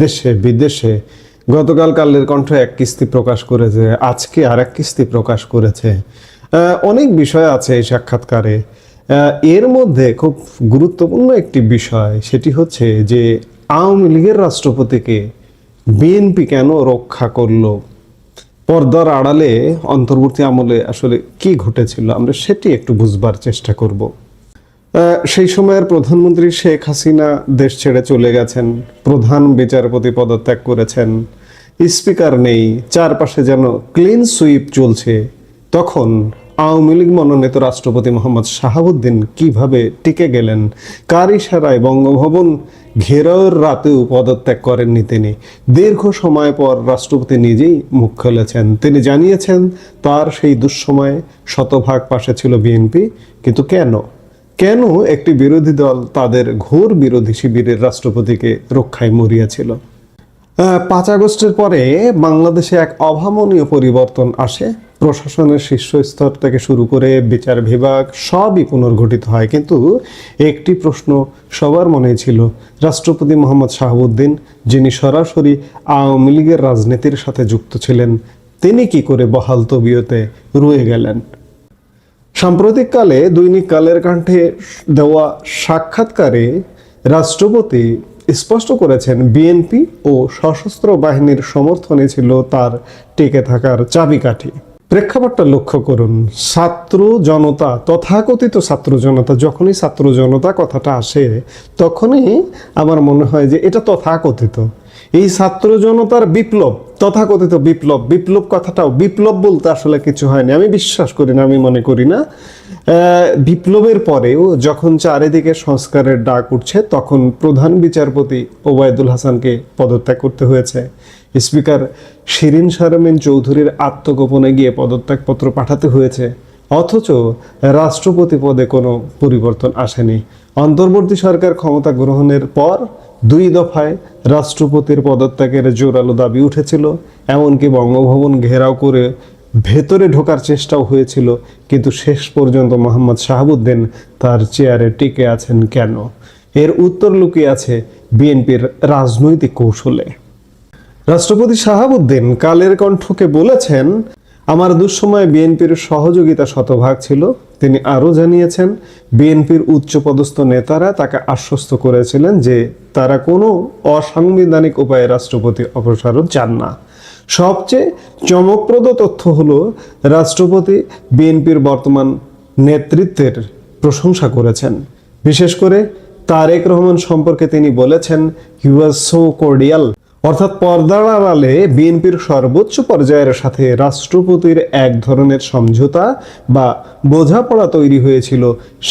দেশে বিদেশে গতকাল কালের কণ্ঠ এক কিস্তি প্রকাশ করেছে, আজকে আর এক কিস্তি প্রকাশ করেছে। অনেক বিষয় আছে এই সাক্ষাৎকারে। এর মধ্যে খুব গুরুত্বপূর্ণ একটি বিষয়, সেটি হচ্ছে যে আওয়ামী লীগের রাষ্ট্রপতিকে বিএনপি কেন রক্ষা করলো, পর্দার আড়ালে অন্তর্বর্তী আমলে আসলে কি ঘটেছিল, আমরা সেটি একটু বুঝবার চেষ্টা করব। সেই সময়ের প্রধানমন্ত্রী শেখ হাসিনা দেশ ছেড়ে চলে গেছেন, প্রধান বিচারপতি পদত্যাগ করেছেন, স্পিকার নেই, চারপাশে যেন ক্লিন সুইপ চলছে। তখন আওয়ামী লীগ মনোনীত রাষ্ট্রপতি মোহাম্মদ শাহাবুদ্দিন কিভাবে টিকে গেলেন, কার ইশারায় বঙ্গভবন ঘেরাওয়ের রাতেও পদত্যাগ করেননি তিনি। দীর্ঘ সময় পর রাষ্ট্রপতি নিজেই মুখ খুলেছেন, তিনি জানিয়েছেন তার সেই দুঃসময়ে শতভাগ পাশে ছিল বিএনপি। কিন্তু কেন একটি বিরোধী দল তাদের ঘোর বিরোধী শিবিরের রাষ্ট্রপতিকে রক্ষায় মরিয়াছিল? 5 আগস্টের পরে বাংলাদেশে এক অভাবনীয় পরিবর্তন আসে। প্রশাসনের শীর্ষস্তর থেকে শুরু করে বিচার বিভাগ সবই পুনর্গঠিত হয়, কিন্তু একটি প্রশ্ন সবার মনে ছিল, রাষ্ট্রপতি মোহাম্মদ শাহাবুদ্দিন, যিনি সরাসরি আওয়ামী লীগের রাজনীতির সাথে যুক্ত ছিলেন, তিনি কি করে বহাল তবিয়তে রয়ে গেলেন? সাম্প্রতিককালে দৈনিক কালের কণ্ঠে দেওয়া সাক্ষাৎকারে রাষ্ট্রপতি স্পষ্ট করেছেন, বিএনপি ও সশস্ত্র বাহিনীর সমর্থনে ছিল তার টিকে থাকার চাবিকাঠি। প্রেক্ষাপটটা লক্ষ্য করুন, ছাত্র জনতা, তথাকথিত ছাত্র জনতা, যখনই ছাত্র জনতা কথাটা আসে তখনই আমার মনে হয় যে এটা তথাকথিত। এই ছাত্র জনতার বিপ্লব, তথাকথিত বিপ্লব, বিপ্লব কথাটাও, বিপ্লব বলতে আসলে কিছু হয়নি, আমি বিশ্বাস করি না, আমি মনে করি না। বিপ্লবের পরেও যখন চারিদিকে সংস্কারের ডাক উঠছে, তখন প্রধান বিচারপতি ওবায়দুল হাসানকে পদত্যাগ করতে হয়েছে, স্পিকার শিরিন শারমিন চৌধুরীর আত্মগোপনে গিয়ে পদত্যাগপত্র পাঠাতে হয়েছে, অথচ রাষ্ট্রপতি পদে কোনো পরিবর্তন আসেনি। অন্তর্বর্তী সরকার ক্ষমতা গ্রহণের পর 2 দফায় রাষ্ট্রপতির পদত্যাগের জোরালো দাবি উঠেছিল, এমনকি বঙ্গভবন ঘেরাও করে ভেতরে ঢোকার চেষ্টাও হয়েছিল, কিন্তু শেষ পর্যন্ত মোহাম্মদ শাহাবুদ্দিন তার চেয়ারে টিকে আছেন কেন? এর উত্তর লুকিয়ে আছে বিএনপির রাজনৈতিক কৌশলে। রাষ্ট্রপতি শাহাবুদ্দিন কালের কণ্ঠকে বলেছেন, আমার দুঃসময়ে বিএনপির সহযোগিতা শতভাগ ছিল। তিনি আরও জানিয়েছেন, বিএনপির উচ্চপদস্থ নেতারা তাকে আশ্বস্ত করেছিলেন যে তারা কোনো অসাংবিধানিক উপায়ে রাষ্ট্রপতি অপসারণ চান না। সবচেয়ে চমকপ্রদ তথ্য হলো, রাষ্ট্রপতি বিএনপির বর্তমান নেতৃত্বের প্রশংসা করেছেন। বিশেষ করে তারেক রহমান সম্পর্কে তিনি বলেছেন, হি ওয়াজ সো কর্ডিয়াল। অর্থাৎ পর্দার আড়ালে বিএনপির সর্বোচ্চ পর্যায়ের সাথে রাষ্ট্রপতির এক ধরনের সমঝোতা বা বোঝাপড়া তৈরি হয়েছিল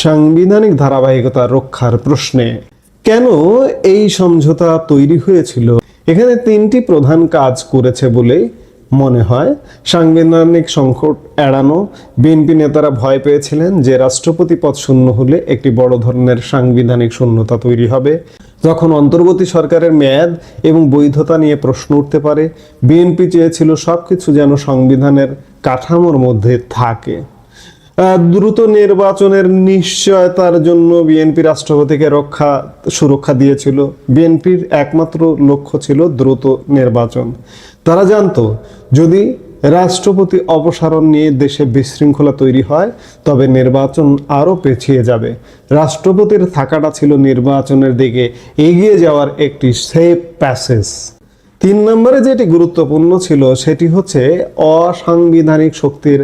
সাংবিধানিক ধারাবাহিকতা রক্ষার প্রশ্নে। কেন এই সমঝোতা তৈরি হয়েছিল? এখানে 3টি প্রধান কাজ করেছে বলে মনে হয়। সাংবিধানিক সংকট এড়ানো, বিএনপি নেতারা ভয় পেয়েছিলেন যে রাষ্ট্রপতি পদ শূন্য হলে একটি বড় ধরনের সাংবিধানিক শূন্যতা তৈরি হবে, তখন অন্তর্বর্তী সরকারের মেয়াদ এবং বৈধতা নিয়ে প্রশ্ন উঠতে পারে। বিএনপি চেয়েছিল সবকিছু যেন সংবিধানের কাঠামোর মধ্যে থাকে। দ্রুত নির্বাচনের নিশ্চয়তার জন্য বিএনপি রাষ্ট্রপতিকে সুরক্ষা দিয়েছিল। বিএনপির একমাত্র লক্ষ্য ছিল দ্রুত নির্বাচন। তারা জানতো, যদি রাষ্ট্রপতি অপসারণ নিয়ে দেশে বিশৃঙ্খলা তৈরি হয় তবে নির্বাচন আরও পেছিয়ে যাবে। রাষ্ট্রপতির থাকাটা ছিল নির্বাচনের দিকে এগিয়ে যাওয়ার একটি সেফ প্যাসেজ। 3 নম্বরে যেটি গুরুত্বপূর্ণ ছিল সেটি হচ্ছে অসাংবিধানিক শক্তির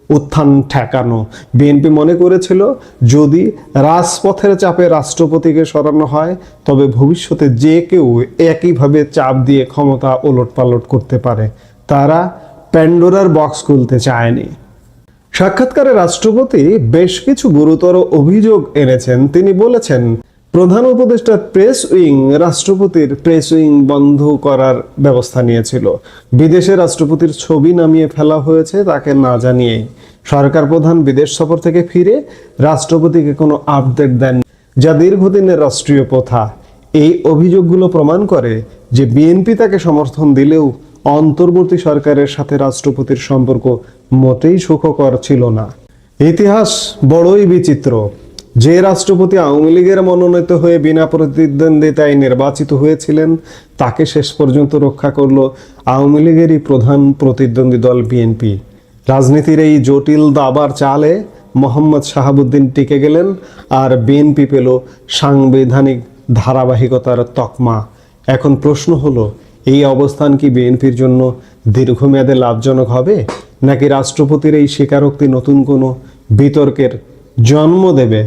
উত্থান ঠেকানো। বিএনপি মনে করেছিল, যদি রাজপথের চাপে রাষ্ট্রপতিকে সরানো হয় তবে ভবিষ্যতে যে কেউ একইভাবে চাপ দিয়ে ক্ষমতা ওলটপালট করতে পারে। তারা প্যান্ডোরার বক্স খুলতে চায়নি। সাক্ষাৎকারে রাষ্ট্রপতি বেশ কিছু গুরুতর অভিযোগ এনেছেন। তিনি বলেছেন, প্রধান উপদেষ্টার প্রেস উইং রাষ্ট্রপতির প্রেস উইং বন্ধ করার ব্যবস্থা নিয়েছিল। বিদেশে রাষ্ট্রপতির ছবি নামিয়ে ফেলা হয়েছে তাকে না জানিয়েই। সরকার প্রধান বিদেশ সফর থেকে ফিরে রাষ্ট্রপতিকে কোনো আপডেট দেন, যা দীর্ঘদিনের রাষ্ট্রীয় প্রথা। এই অভিযোগগুলো প্রমাণ করে যে বিএনপি তাকে সমর্থন দিলেও অন্তর্বর্তী সরকারের সাথে রাষ্ট্রপতির সম্পর্ক মোটেই সুখকর ছিল না। ইতিহাস বড়ই বিচিত্র। যে রাষ্ট্রপতি আওয়ামী লীগের মনোনীত হয়ে বিনা প্রতিদ্বন্দ্বিতায় নির্বাচিত হয়েছিলেন তাকে শেষ পর্যন্ত রক্ষা করলো আওয়ামী লীগেরই প্রধান প্রতিদ্বন্দ্বী দল বিএনপি। রাজনীতির এই জটিল দাবার চালে মোহাম্মদ শাহাবুদ্দিন টিকে গেলেন, আর বিএনপি পেল সাংবিধানিক ধারাবাহিকতার তকমা। এখন প্রশ্ন হলো, এই অবস্থান কি বিএনপির জন্য দীর্ঘমেয়াদে লাভজনক হবে, নাকি রাষ্ট্রপতির এই স্বীকারোক্তি নতুন কোনো বিতর্কের জন্ম দেবে?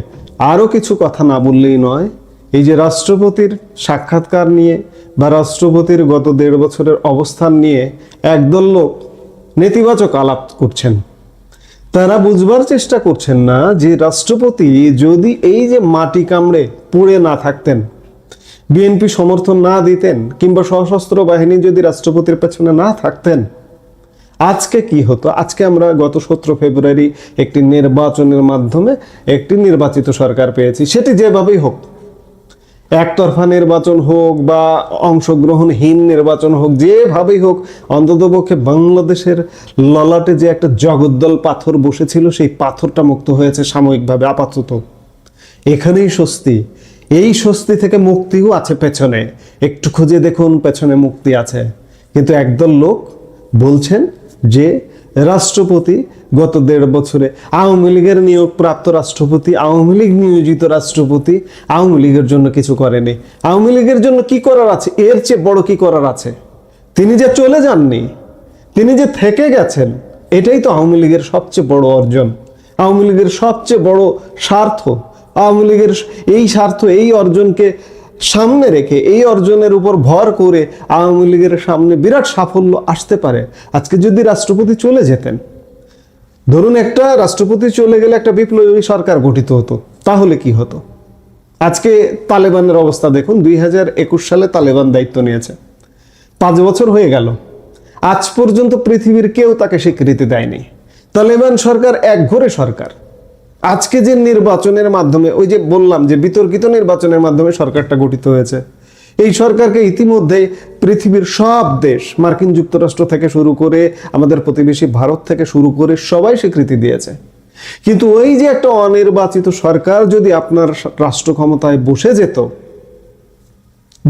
আরও কিছু কথা না বললেই নয়, এই যে রাষ্ট্রপতির সাক্ষাৎকার নিয়ে বা রাষ্ট্রপতির গত 1.5 বছরের অবস্থান নিয়ে একদল লোক নেতিবাচক আলাপ করছেন। তারা বুঝবার চেষ্টা করছেন না যে রাষ্ট্রপতি যদি এই যে মাটি কামড়ে পুড়ে না থাকতেন, বিএনপি সমর্থন না দিতেন, কিংবা সশস্ত্র বাহিনী যদি রাষ্ট্রপতির পেছনে না থাকতেন, আজকে কি হতো? আজকে আমরা গত 17 ফেব্রুয়ারি একটি নির্বাচনের মাধ্যমে একটি নির্বাচিত সরকার পেয়েছি। সেটি যেভাবেই হোক, একতরফা নির্বাচন হোক বা অংশগ্রহণহীন নির্বাচন হোক, যেভাবেই হোক, অন্ততপক্ষে বাংলাদেশের ললাটে যে একটা জগদ্দল পাথর বসেছিল, সেই পাথরটা মুক্ত হয়েছে সাময়িকভাবে, আপাতত। এখানেই স্বস্তি। এই স্বস্তি থেকে মুক্তিও আছে পেছনে, একটু খুঁজে দেখুন, পেছনে মুক্তি আছে। কিন্তু একদল লোক বলছেন যে রাষ্ট্রপতি গত 1.5 বছরে আওয়ামী লীগের নিয়োগপ্রাপ্ত রাষ্ট্রপতি, আওয়ামী লীগ নিয়োজিত রাষ্ট্রপতি আওয়ামী লীগের জন্য কিছু করেনি। আওয়ামী লীগের জন্য কি করার আছে? এর চেয়ে বড় কি করার আছে? তিনি যে চলে যাননি, তিনি যে থেকে গেছেন, এটাই তো আওয়ামী লীগের সবচেয়ে বড় অর্জন, আওয়ামী লীগের সবচেয়ে বড় স্বার্থ। আওয়ামী লীগের এই স্বার্থ, এই অর্জনকে সামনে রেখে, এই অর্জনের উপর ভর করে আওয়ামী লীগের সামনে বিরাট সাফল্য আসতে পারে। আজকে যদি রাষ্ট্রপতি চলে যেতেন, ধরুন একটা রাষ্ট্রপতি চলে গেলে একটা বিপ্লবী সরকার গঠিত হতো, তাহলে কি হতো? আজকে তালেবানের অবস্থা দেখুন। 2021 সালে তালেবান দায়িত্ব নিয়েছে, 5 বছর হয়ে গেল, আজ পর্যন্ত পৃথিবীর কেউ তাকে স্বীকৃতি দেয়নি। তালেবান সরকার একঘরে সরকার। আজকে যে নির্বাচনের মাধ্যমে, ওই যে বললাম যে বিতর্কিত নির্বাচনের মাধ্যমে সরকারটা গঠিত হয়েছে, এই সরকারকে ইতিমধ্যে পৃথিবীর সব দেশ, মার্কিন যুক্তরাষ্ট্র থেকে শুরু করে আমাদের প্রতিবেশী ভারত থেকে শুরু করে সবাই স্বীকৃতি দিয়েছে। কিন্তু ওই যে একটা অনির্বাচিত সরকার যদি আপনার রাষ্ট্র ক্ষমতায় বসে যেত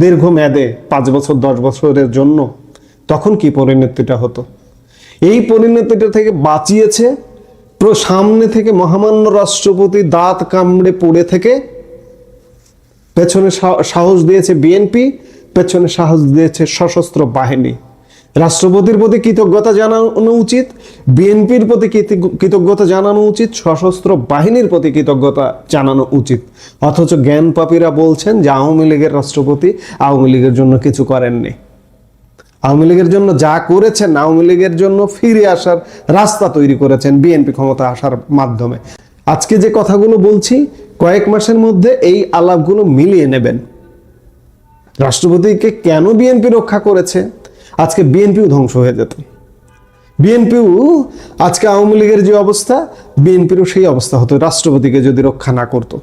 দীর্ঘমেয়াদে 5 বছর 10 বছরের জন্য, তখন কি পরিণতিটা হতো? এই পরিণতিটা থেকে বাঁচিয়েছে সামনে থেকে মহামান্য রাষ্ট্রপতি দাঁত কামড়ে পড়ে থেকে, পেছনে সাহস দিয়েছে বিএনপি, পেছনে সাহস দিয়েছে সশস্ত্র বাহিনী। রাষ্ট্রপতির প্রতি কৃতজ্ঞতা জানানো উচিত, বিএনপির প্রতি কৃতজ্ঞতা জানানো উচিত, সশস্ত্র বাহিনীর প্রতি কৃতজ্ঞতা জানানো উচিত। অথচ জ্ঞানপাপীরা বলছেন যে আওয়ামী লীগের রাষ্ট্রপতি আওয়ামী লীগের জন্য কিছু করেননি। আওয়ামী লীগের জন্য যা করেছেন, আওয়ামী লীগের জন্য ফিরে আসার রাস্তা তৈরি করেছেন বিএনপি ক্ষমতা আসার মাধ্যমে। আজকে যে কথাগুলো বলছি, কয়েক মাসের মধ্যে এই আলাপগুলো মিলিয়ে নেবেন। রাষ্ট্রপতিকে কেন বিএনপি রক্ষা করেছে? আজকে বিএনপিও ধ্বংস হয়ে যেত। বিএনপিও আজকে আওয়ামী লীগের যে অবস্থা, বিএনপিরও সেই অবস্থা হতো রাষ্ট্রপতিকে যদি রক্ষা না করত।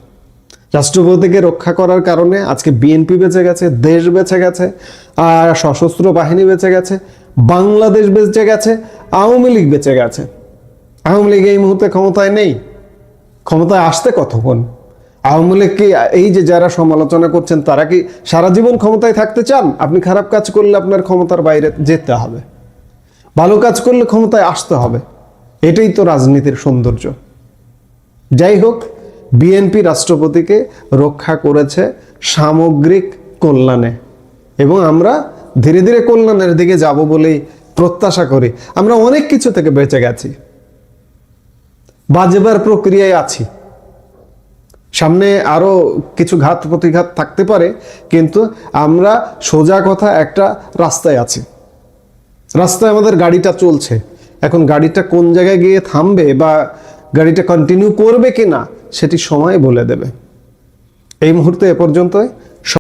রাষ্ট্রপতিকে রক্ষা করার কারণে আজকে বিএনপি বেঁচে গেছে, দেশ বেঁচে গেছে, আর সশস্ত্র বাহিনী বেঁচে গেছে, বাংলাদেশ বেঁচে গেছে, আওয়ামী লীগ বেঁচে গেছে। আওয়ামী লীগ এই মুহূর্তে ক্ষমতায় নেই, ক্ষমতায় আসতে কতক্ষণ? আওয়ামী লীগ কি, এই যে যারা সমালোচনা করছেন, তারা কি সারা জীবন ক্ষমতায় থাকতে চান? আপনি খারাপ কাজ করলে আপনার ক্ষমতার বাইরে যেতে হবে, ভালো কাজ করলে ক্ষমতায় আসতে হবে। এটাই তো রাজনীতির সৌন্দর্য। যাই হোক, বিএনপি রাষ্ট্রপতিকে রক্ষা করেছে সামগ্রিক কল্যাণে, এবং আমরা ধীরে ধীরে কল্যাণের দিকে যাব বলেই প্রত্যাশা করি। আমরা অনেক কিছু থেকে বেঁচে গেছি, বাজেবার প্রক্রিয়ায় আছি, সামনে আরো কিছু ঘাত প্রতিঘাত থাকতে পারে, কিন্তু আমরা সোজা কথা একটা রাস্তায় আছি। রাস্তায় আমাদের গাড়িটা চলছে। এখন গাড়িটা কোন জায়গায় গিয়ে থামবে বা গাড়িটা কন্টিনিউ করবে কিনা, সেটি সময় বলে দেবে। এই মুহূর্তে এ পর্যন্তই।